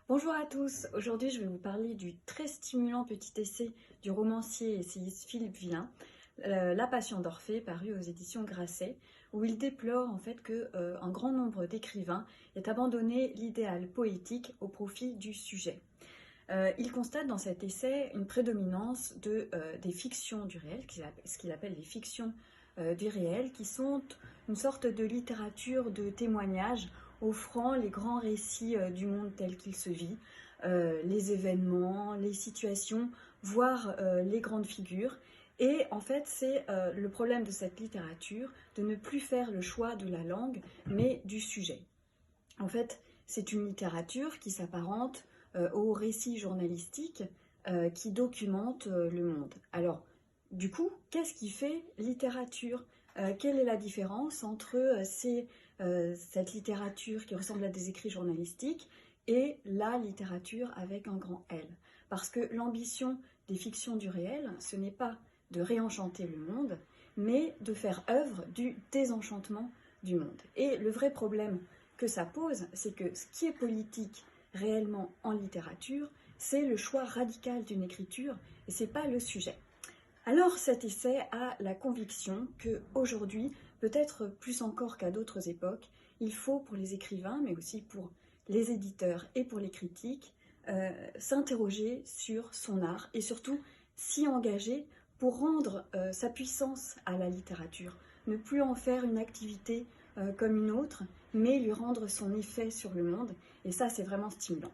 Bonjour à tous, aujourd'hui je vais vous parler du très stimulant petit essai du romancier et essayiste Philippe Villain, La Passion d'Orphée, paru aux éditions Grasset, où il déplore en fait que un grand nombre d'écrivains aient abandonné l'idéal poétique au profit du sujet. Il constate dans cet essai une prédominance des fictions du réel, ce qu'il appelle les fictions du réel, qui sont une sorte de littérature de témoignage offrant les grands récits du monde tel qu'il se vit, les événements, les situations, voire les grandes figures. Et en fait, c'est le problème de cette littérature de ne plus faire le choix de la langue, mais du sujet. En fait, c'est une littérature qui s'apparente au récit journalistique qui documente le monde. Alors, du coup, qu'est-ce qui fait littérature? Quelle est la différence entre cette littérature qui ressemble à des écrits journalistiques et la littérature avec un grand L? Parce que l'ambition des fictions du réel, ce n'est pas de réenchanter le monde, mais de faire œuvre du désenchantement du monde. Et le vrai problème que ça pose, c'est que ce qui est politique réellement en littérature, c'est le choix radical d'une écriture et c'est pas le sujet. Alors cet essai a la conviction que aujourd'hui, peut-être plus encore qu'à d'autres époques, il faut pour les écrivains, mais aussi pour les éditeurs et pour les critiques, s'interroger sur son art et surtout s'y engager pour rendre sa puissance à la littérature, ne plus en faire une activité comme une autre, mais lui rendre son effet sur le monde. Et ça, c'est vraiment stimulant.